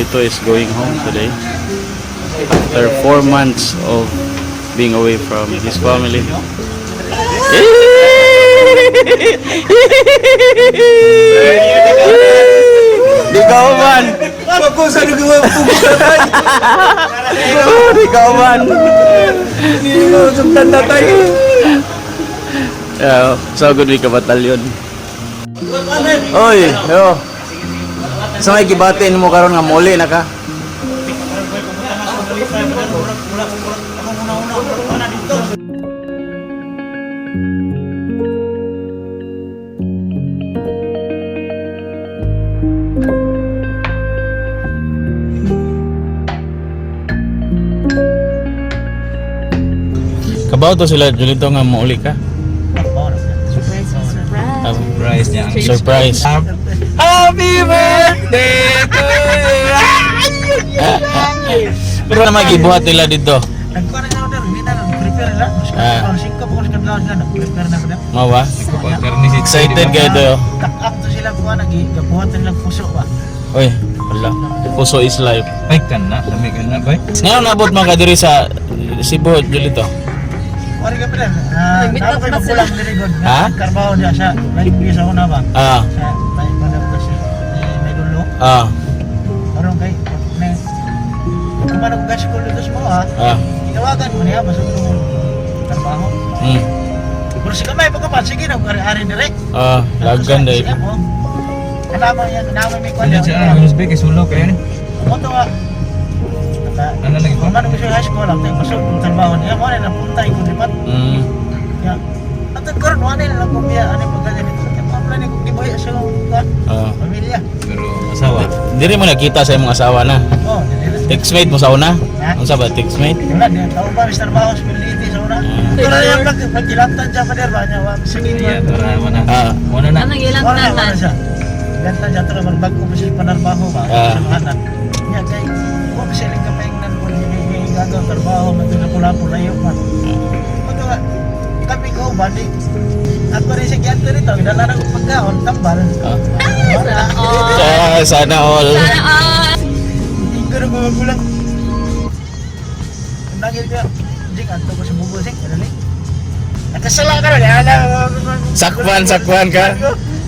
Julito is going home today after 4 months of being away from his family. Di kauman. Ako sa nagawa pugus tatay. Di kauman. Hindi mo sumtan tatay. So good week ka batalyon. Oy, yo. Sa may gibatin mo karon nga muli na ka. Kabaw to sila Julito nga muli ka. Surprise niya. Surprise. Happy birthday to you. Pero na magibuhat nila dito. Nagkuha na order, hindi na prepare lang. Singka po kasi kadlaw sila nag-prepare na ko. Mawa? Excited kayo to. Tak-up to sila kuha nag-buhat nila puso ba. Oy, wala. Puso is life. Ay kan na, dami kan na bay. Ngayon nabot man ka diri sa Cebu, Julito. Wala ka pala. Dapat magkulang diri god. Ha? Karbaho niya siya. May bisa ko na ba? Ah, Siya may manapos siya. May dulo. ah, Karon kay may kumano ko gas ko dito mo ha. Itawagan mo niya basta ko trabaho. Hmm. Pero sige may pagkapat sige na ari direct. Lagan dahil. Kalama yan, naman may Ano kwento. siya, ang Uzbek is ulo kayo ni. Moto nga. Ano lagi po? Kung ano gusto high school, ang tayo pasok ng trabaho niya, mo na napunta yung kulipat. Hmm. Kaya, at nagkaroon, ano na lang kung ano yung pagkanya nito. Kaya plan yung gibuhay sa pamilya. Pero asawa. Diri mo nakita sa imong asawa na. Oo, dili. Textmate mo sa una? Ha? Ano sa ba textmate? Wala, di tao pa, Mr. Trabaho, spirituality sa una. Ito na yung pagkilatan siya pa der ba niya, sige Iya, ba? tara mo na. Ah. Muna na. Anong ilang Wala tanan? siya. Ganta siya ito na magbago pa siya panarbaho ba? Sa mahanan. Niya kay, huwag siya lang kapayangnan po niya gagawin trabaho, matulapula yung man. Ito nga, kami ko ba, di, ako rin siya ganto rito, idala na kong pagkaon, tambal. Sana all. Hindi ko rin gumagulang. Kung nagil ka, jing, anto ko sa bubusing, kadali. Nakasala ka rin, Sakwan ka.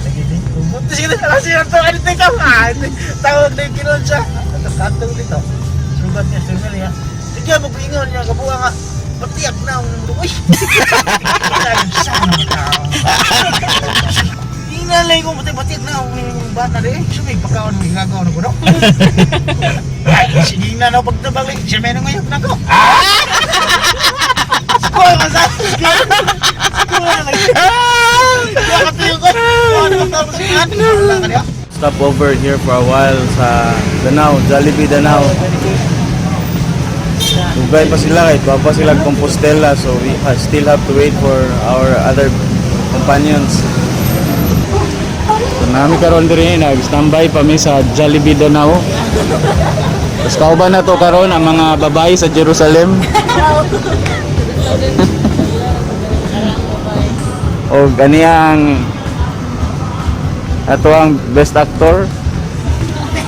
Sige, di. Pumunta siya na kasi ang to, ano ka ma? Tawag na yung kinon siya. Katong dito. Sugat niya, sugat niya. Sige, magpingon niya, kabuha nga. Patiyak na ang uy! Sana tao. Inalay ko, patiyak na ang bata rin. Sumig, pagkaon mo, gagawa na ko no? Ay, sige na ako pagtabang. Siya may nangayak na ko. Kuha ka sa akin. Kuha ka sa Stop over here for a while sa Danao, Jollibee Danao. Ugay pa sila kahit pa sila Compostela, so we still have to wait for our other companions. So nami karon diri nag-standby pa mi sa Jollibee Danao. Tapos kauban na to karon ang mga babae sa Jerusalem. O ganiyang ato ang best actor.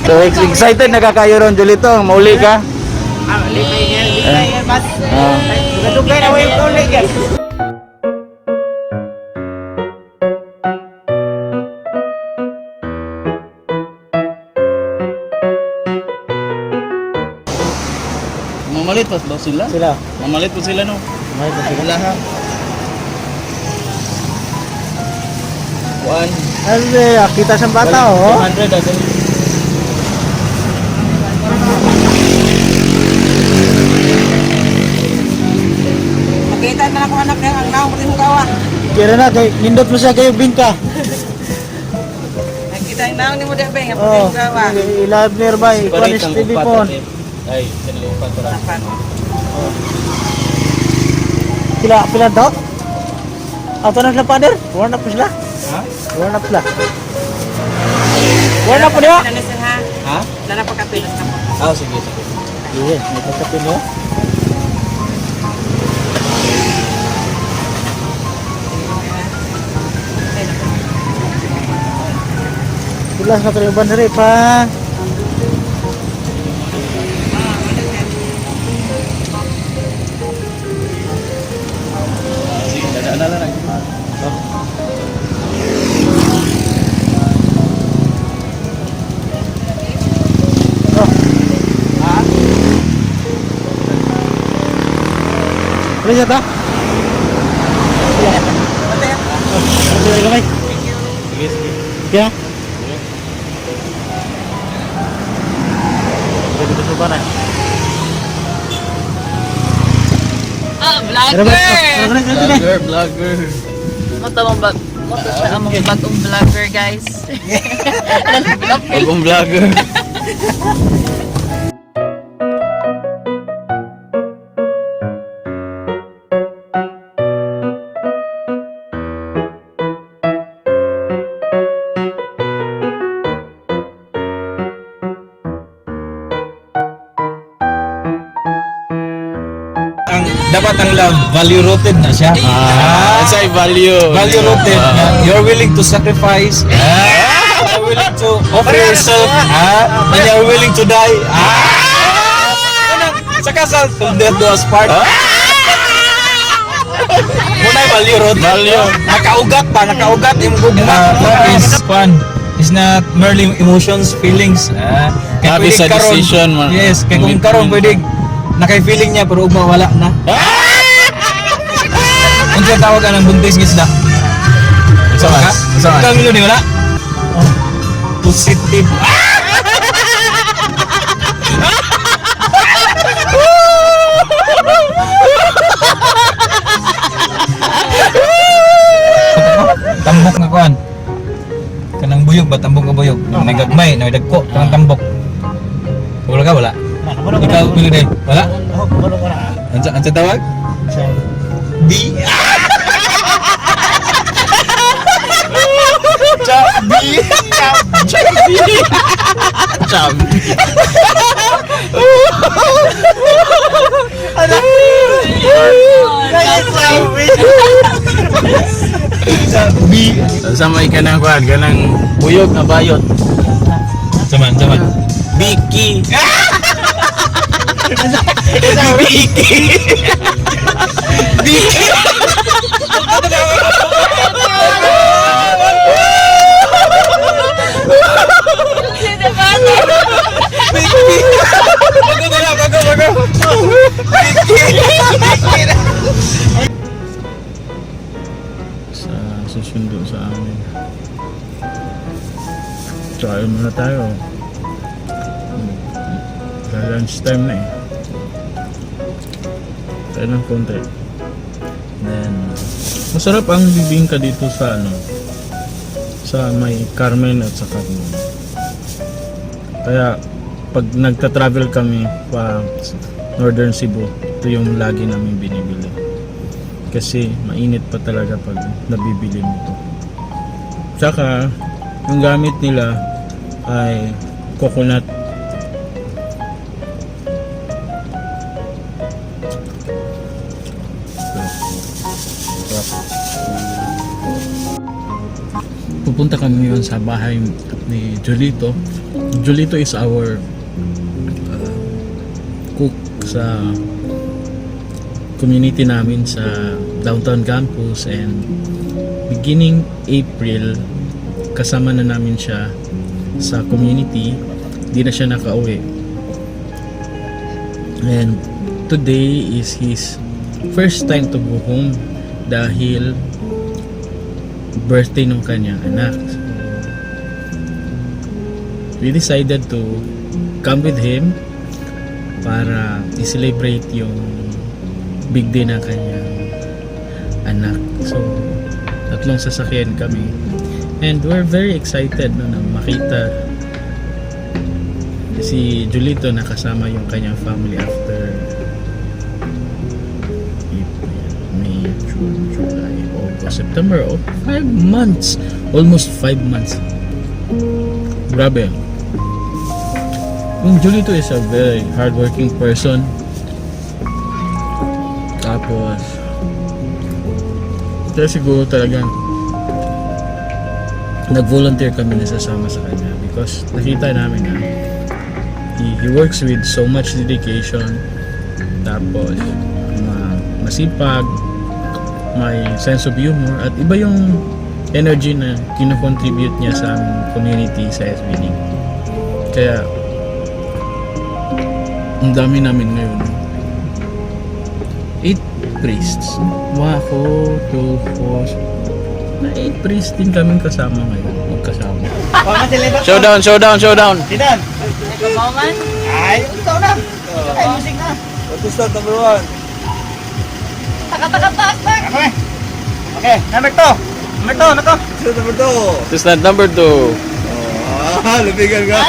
So excited na kakayo ron Julito, mauli ka. Nadugay na yung tulig yan. Mamalit pa daw sila? Sila. Mamalit pa sila no? May ba sila ha? One. Ano kita sa bata oh. 200 agad. Makita na ako anak niya, ang naong mo kawa. Kira na kay nindot mo siya kayo bingka. Nakita yung naong ni mo dek beng, ang Oh. mo kawa. Live nearby. Kuanis ang TV upat, phone. Ay, kanila upat ra. Pila daw? Ato na sila pader. Warn up sila. Ha? Warn up sila. Warn up po niya. Ano sir ha? Ha? Lala pa kapilos na po. Ah, sige, sige. Yes, may pagkapin niyo. Tulas na tayo bandari pa. Bisa ta? Sige kamay. Sige, sige. Ya. Jadi bersuka na. Vlogger! Vlogger. Moto siya among bagong vlogger, guys. Bagong vlogger. Dapat ang love value rooted na siya. That's ay value. Value rooted. You're willing to sacrifice. You're willing to offer yourself. And you're willing to die. Sa kasal, till death do us part. Muna yung value rooted. Value. Nakaugat yung gugma. Love is fun. It's not merely emotions, feelings. Love is a decision, man. Yes, kaya kung karon pwede nakay-feeling niya pero ugma wala na. Kung siya tawag ka ng buntis ngisda. Saan? Ikaw milo di wala? Positive. Tambok nga kuan. Kanang buyog ba? Tambok nga buyog. Nagagmay, nagdagko. Kanang tambok. Wala ka? Wala? Ikaw pili din. Wala? Ako, kabalo ko na. Ansa tawag? Di. Chabi. Cham. Samay ka ng kuhan, ka ng buyog na bayot. Saman. Biki. Biki. Biki. Sa susundo sa amin. Try muna tayo. Lunch time na eh. Tayo ng konti. Then, masarap ang bibingka dito sa sa may Carmen at sa Carmen. Kaya pag nagta-travel kami pa Northern Cebu, ito yung lagi namin binibili. Kasi mainit pa talaga pag nabibili mo ito. Tsaka yung gamit nila ay coconut. Pupunta kami ngayon sa bahay ni Julito. Julito is our cook sa community namin sa downtown campus, and beginning April kasama na namin siya sa community. Di na siya nakauwi, and today is his first time to go home dahil birthday ng kanyang anak. We decided to come with him para i-celebrate yung big day ng kanyang anak. So, tatlong sasakyan kami. And we're very excited na makita si Julito na kasama yung kanyang family after May, June, July, August, September. 5 months. Almost 5 months. Grabe. Yung Julito is a very hardworking person. Tapos kaya siguro talagang nag-volunteer kami na sasama sa kanya because nakita namin na he works with so much dedication, tapos masipag, may sense of humor, at iba yung energy na kino-contribute niya sa aming community sa SBD. Kaya ang dami namin ngayon. priests. Wako, 12 posts. Na 8 priests din kami kasama ngayon. Magkasama. Showdown, showdown, showdown. Sidan. Ikaw man? Ay, ito na. Ay, musik na. What is that, number 1? Tak. Okay, number 2. Number 2, nako. Number 2. This is not number 2. Lubigan ka.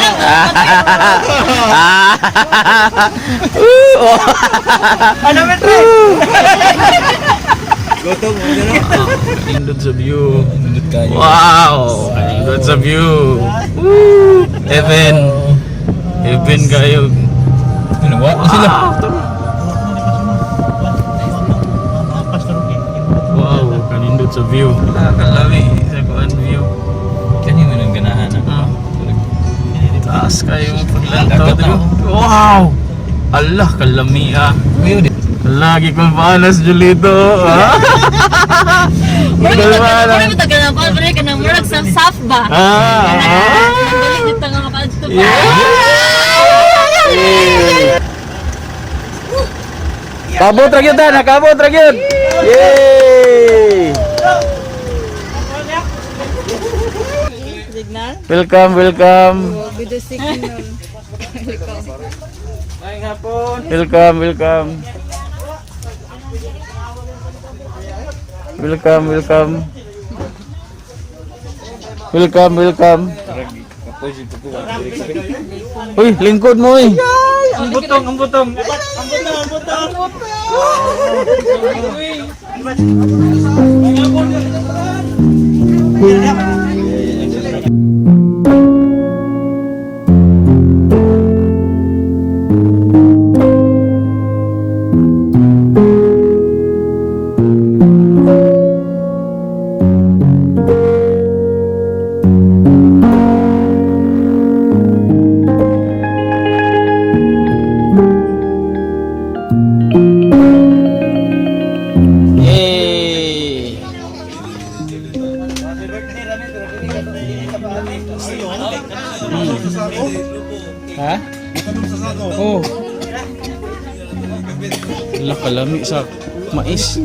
Ah, number 3. Gutom mo dyan, no? Kanindot sa view. Nindot kayo. Wow! Kanindot sa view. Woo! Heaven. Heaven kayo. Ano, wa? Sila. Wow, kanindot sa view. Kalami sa kuan view. Kanya mo nang ganahan, ha? Taas kayo paglantaw. Wow! Allah, kalami ah. Kuyo din. Lagi kong panas, Julito. Ha? Murag Kalmana. mo tagal na pa, murag ka na murag sa saf ba? Balik dito nga makaadto pa. Kabot ra gyud na, kabot ra gyud. Yay! Signal? Welcome, welcome. Video signal. Welcome, welcome. Welcome, welcome. Welcome, welcome. Uy, lingkod mo eh. Ang butong, ang butong. Ang butong, ang butong. Yay! Ha? Oh. Wala kalami sa mais.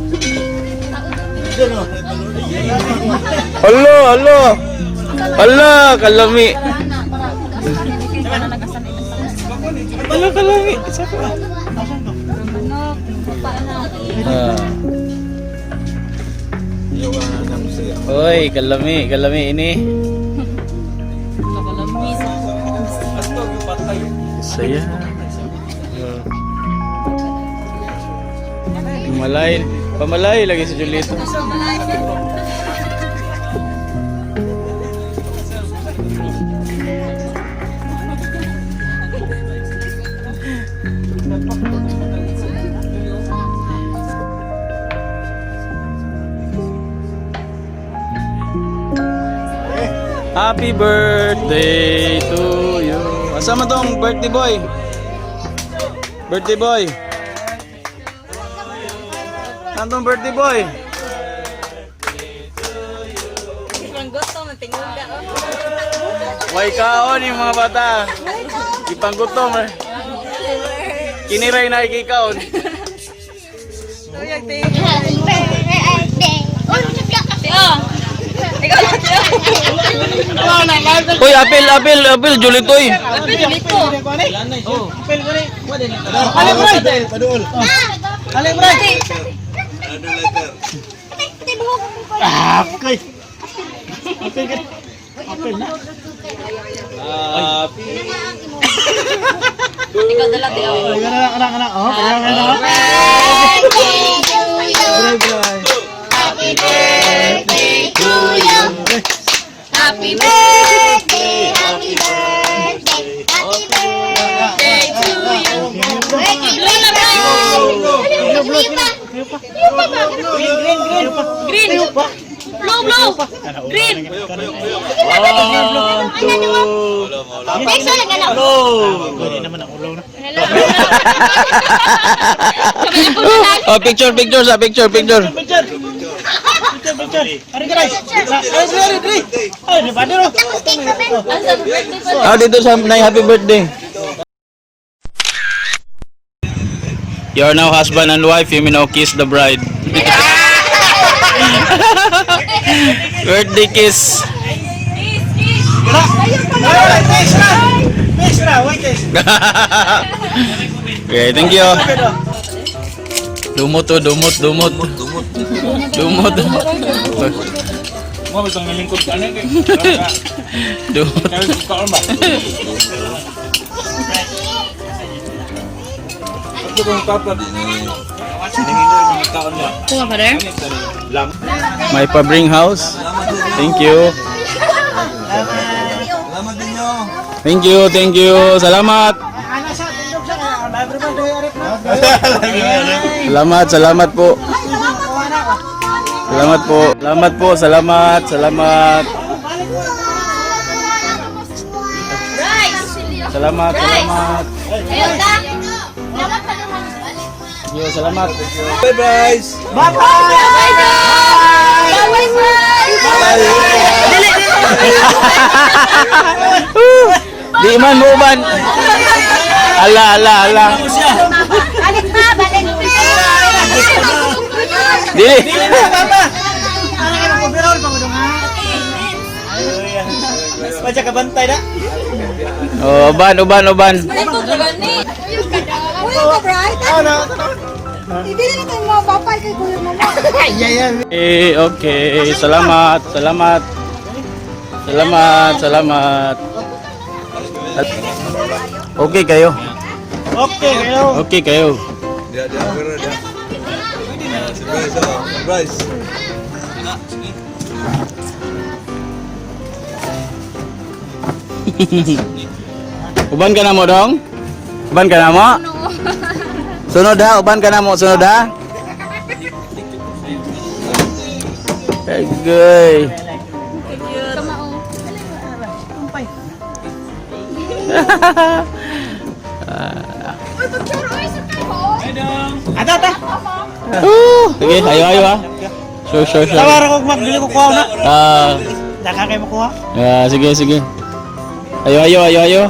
Alo, alo. Ala, kalami. Ala, kalami. Ah. Oy, kalami, kalami ini. Saya. Pamalay, pamalay lagi si Julito. Happy birthday to you. Asa man tong birthday boy? Birthday boy. Nandong birthday boy? Ang gusto mo tingog ka. Way kaon yung mga bata. Ipanggutom eh. Kiniray na ikikaon. Tuyag Tiyo. Ikaw lang Tiyo. Uy, apil, apil, apil, Julitoy. Dito. Aling bray! Aling bray! Ah, okay. Apil ka. Apil na. Ikaw dala Tiyo. Oh, kana. Oh, kana. Happy birthday to you. Happy birthday, happy birthday, happy birthday to you. Green. Blue. Green. One, two. Next one lang Hello. Pwede naman ang ulo na. Hello. Sabi ko na lang. Oh, picture. Ari guys. Ari. Ay, ni Badero. Asa birthday pa? Ah, dito sa Nay, happy birthday. You are now husband and wife. You may now kiss the bride. Birthday kiss. Okay, thank you. Dumot to, dumot. Mo bitong nalingkod ka na kay. Dumot. Kaya ka ba? Ito kung tapat. Ito nga, father? My pabring house. Thank you. Thank you. Salamat. Salamat po. Salamat. Salamat. Ayun na! Dapat pa naman. Yo, salamat. Bye guys. Di man mo ban. Ala. Balik na! Dili. Baca kabantay na. Oh, uban. Ito gani. Uy, ka, Bright. Ibili na tayo mga papay kay Kuya Mama. Okay. Salamat. Okay kayo. Okay kayo. Dia kira dia. Surprise. Uban ka na mo dong? Uban ka na mo? Sunod ha, uban ka na mo, sunod ha? Agay. Ada. Sige, ayo ha. Sure. Tawar ako magdili ko kuha na. Ah, Daka kayo makuha. sige. Ayo.